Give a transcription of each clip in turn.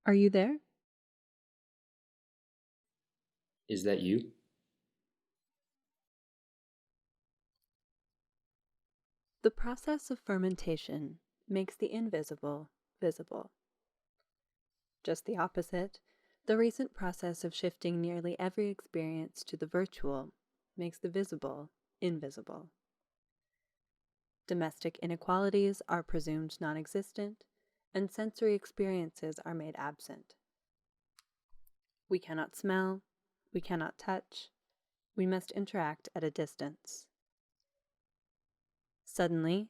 Are you there? Is that you? The process of fermentation makes the invisible visible. Just the opposite, the recent process of shifting nearly every experience to the virtual makes the visible invisible. Domestic inequalities are presumed non-existent, and sensory experiences are made absent. We cannot smell, we cannot touch, we must interact at a distance. Suddenly,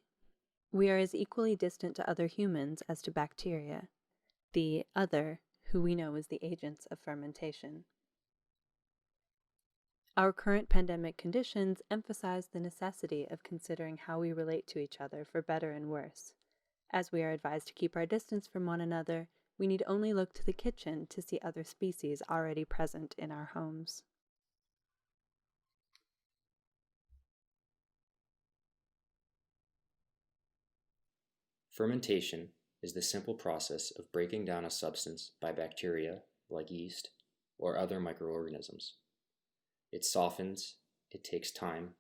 we are as equally distant to other humans as to bacteria, the other who we know as the agents of fermentation. Our current pandemic conditions emphasize the necessity of considering how we relate to each other for better and worse. As we are advised to keep our distance from one another, we need only look to the kitchen to see other species already present in our homes. Fermentation is the simple process of breaking down a substance by bacteria, like yeast, or other microorganisms. It softens, it takes time,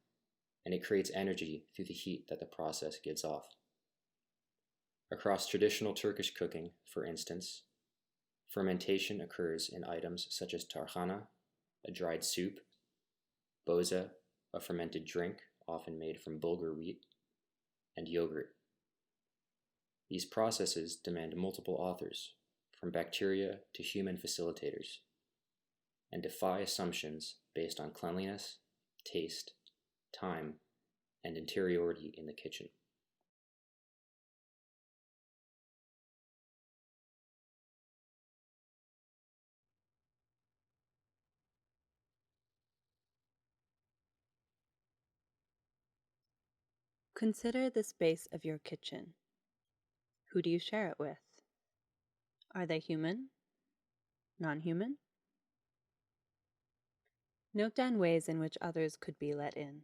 and it creates energy through the heat that the process gives off. Across traditional Turkish cooking, for instance, fermentation occurs in items such as tarhana, a dried soup, boza, a fermented drink often made from bulgur wheat, and yogurt. These processes demand multiple authors, from bacteria to human facilitators, and defy assumptions based on cleanliness, taste, time, and interiority in the kitchen. Consider the space of your kitchen. Who do you share it with? Are they human? Non-human? Note down ways in which others could be let in.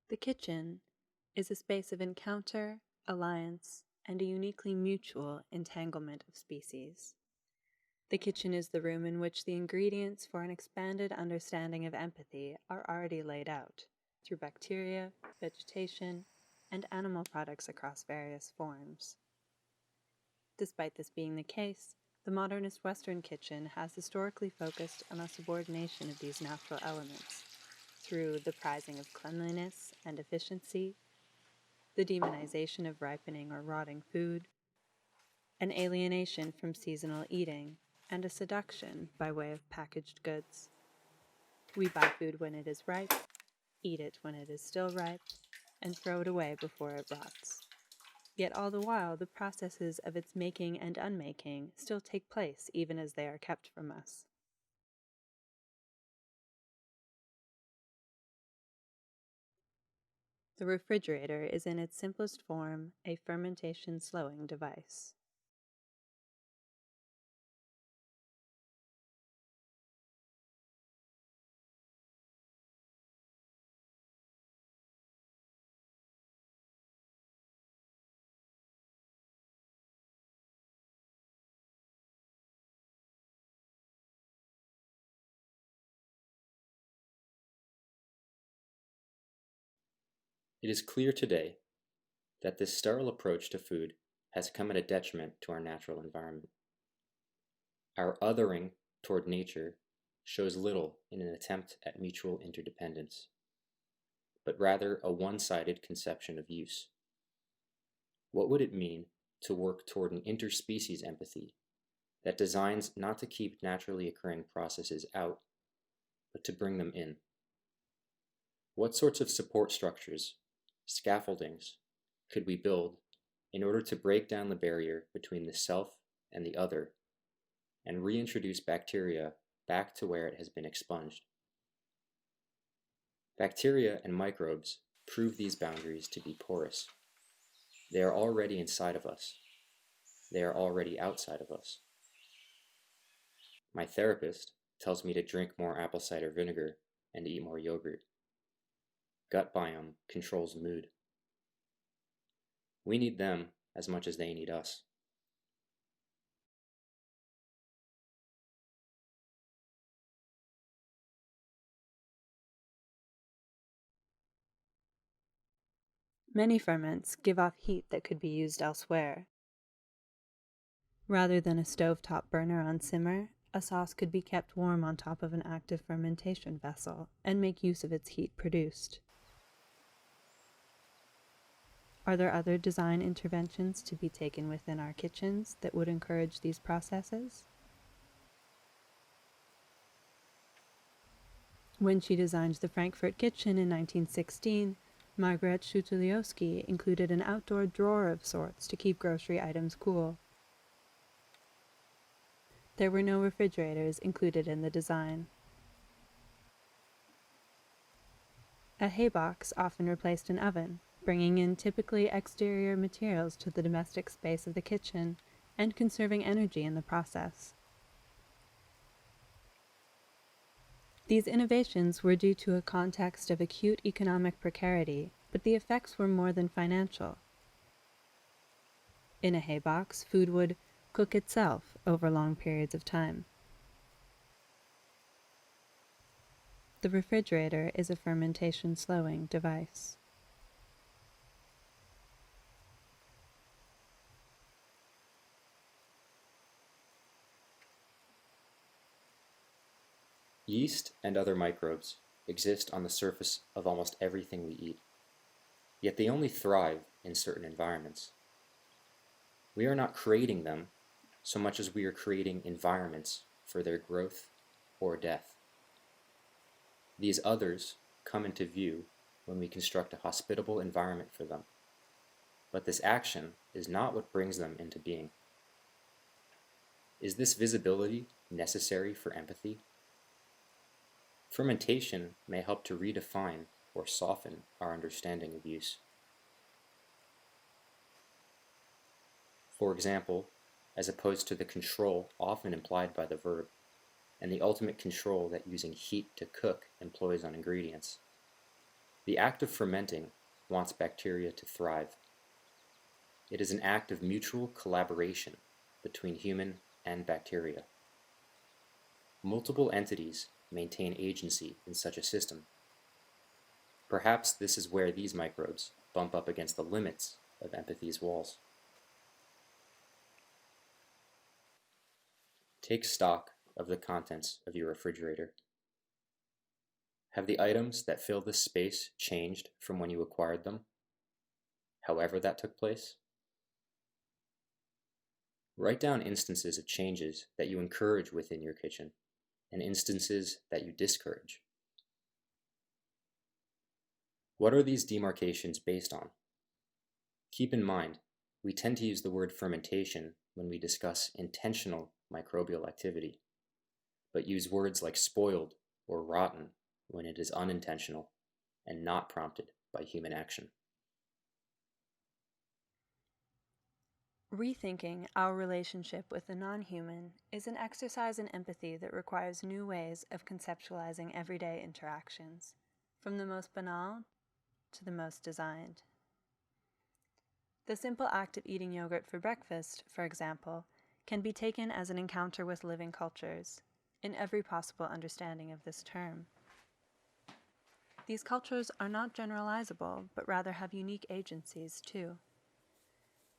The kitchen is a space of encounter, alliance, and a uniquely mutual entanglement of species. The kitchen is the room in which the ingredients for an expanded understanding of empathy are already laid out through bacteria, vegetation, and animal products across various forms. Despite this being the case, the modernist Western kitchen has historically focused on a subordination of these natural elements through the prizing of cleanliness and efficiency, the demonization of ripening or rotting food, an alienation from seasonal eating, and a seduction by way of packaged goods. We buy food when it is ripe, eat it when it is still ripe, and throw it away before it rots. Yet all the while, the processes of its making and unmaking still take place even as they are kept from us. The refrigerator is in its simplest form a fermentation slowing device. It is clear today that this sterile approach to food has come at a detriment to our natural environment. Our othering toward nature shows little in an attempt at mutual interdependence, but rather a one-sided conception of use. What would it mean to work toward an interspecies empathy that designs not to keep naturally occurring processes out, but to bring them in? What sorts of support structures, scaffoldings, could we build in order to break down the barrier between the self and the other and reintroduce bacteria back to where it has been expunged? Bacteria and microbes prove these boundaries to be porous. They are already inside of us. They are already outside of us. My therapist tells me to drink more apple cider vinegar and eat more yogurt. gut biome controls mood. We need them as much as they need us. Many ferments give off heat that could be used elsewhere. Rather than a stovetop burner on simmer, a sauce could be kept warm on top of an active fermentation vessel and make use of its heat produced. Are there other design interventions to be taken within our kitchens that would encourage these processes? When she designed the Frankfurt kitchen in 1916, Margaret Schutelowski included an outdoor drawer of sorts to keep grocery items cool. There were no refrigerators included in the design. A hay box often replaced an oven, bringing in typically exterior materials to the domestic space of the kitchen and conserving energy in the process. These innovations were due to a context of acute economic precarity, but the effects were more than financial. In a hay box, food would cook itself over long periods of time. The refrigerator is a fermentation slowing device. Yeast and other microbes exist on the surface of almost everything we eat, yet they only thrive in certain environments. We are not creating them so much as we are creating environments for their growth or death. These others come into view when we construct a hospitable environment for them, but this action is not what brings them into being. Is this visibility necessary for empathy? Fermentation may help to redefine or soften our understanding of use. For example, as opposed to the control often implied by the verb, and the ultimate control that using heat to cook employs on ingredients, the act of fermenting wants bacteria to thrive. It is an act of mutual collaboration between human and bacteria. Multiple entities maintain agency in such a system. Perhaps this is where these microbes bump up against the limits of empathy's walls. Take stock of the contents of your refrigerator. Have the items that fill this space changed from when you acquired them, however that took place? Write down instances of changes that you encourage within your kitchen and instances that you discourage. What are these demarcations based on? Keep in mind, we tend to use the word fermentation when we discuss intentional microbial activity, but use words like spoiled or rotten when it is unintentional and not prompted by human action. Rethinking our relationship with the non-human is an exercise in empathy that requires new ways of conceptualizing everyday interactions, from the most banal to the most designed. The simple act of eating yogurt for breakfast, for example, can be taken as an encounter with living cultures, in every possible understanding of this term. These cultures are not generalizable, but rather have unique agencies, too.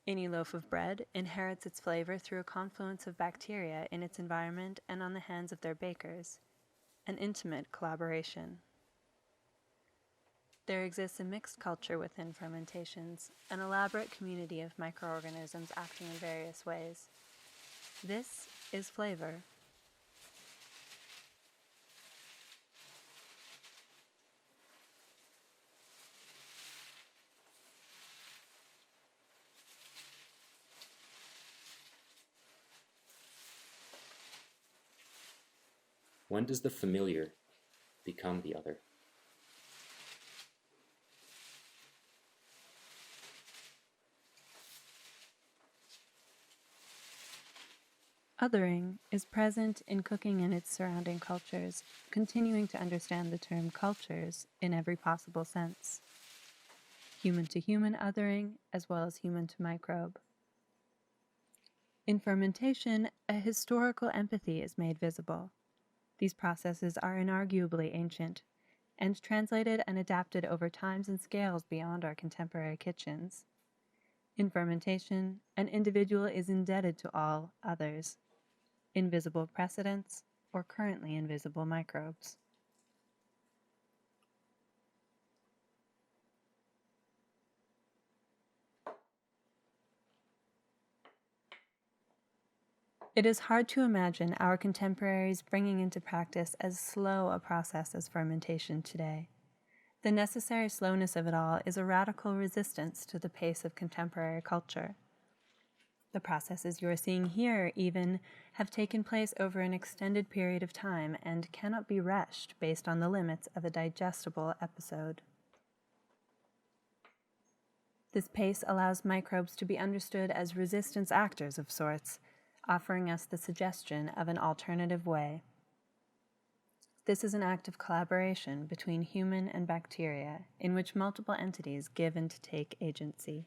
Any loaf of bread inherits its flavor through a confluence of bacteria in its environment and on the hands of their bakers, an intimate collaboration. There exists a mixed culture within fermentations, an elaborate community of microorganisms acting in various ways. This is flavor. When does the familiar become the other? Othering is present in cooking and its surrounding cultures, continuing to understand the term cultures in every possible sense. Human-to-human othering, as well as human-to-microbe. In fermentation, a historical empathy is made visible. These processes are inarguably ancient, and translated and adapted over times and scales beyond our contemporary kitchens. In fermentation, an individual is indebted to all others, invisible precedents, or currently invisible microbes. It is hard to imagine our contemporaries bringing into practice as slow a process as fermentation today. The necessary slowness of it all is a radical resistance to the pace of contemporary culture. The processes you are seeing here, even, have taken place over an extended period of time and cannot be rushed based on the limits of a digestible episode. This pace allows microbes to be understood as resistance actors of sorts, offering us the suggestion of an alternative way. This is an act of collaboration between human and bacteria, in which multiple entities give and take agency.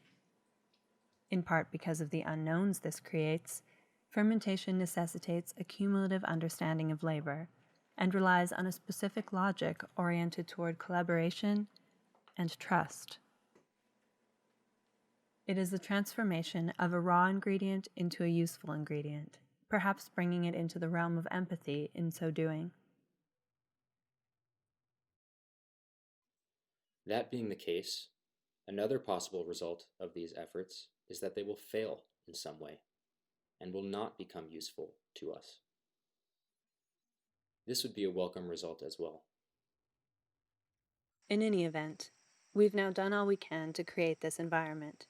In part because of the unknowns this creates, fermentation necessitates a cumulative understanding of labor and relies on a specific logic oriented toward collaboration and trust. It is the transformation of a raw ingredient into a useful ingredient, perhaps bringing it into the realm of empathy in so doing. That being the case, another possible result of these efforts is that they will fail in some way and will not become useful to us. This would be a welcome result as well. In any event, we've now done all we can to create this environment.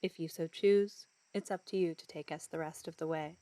If you so choose, it's up to you to take us the rest of the way.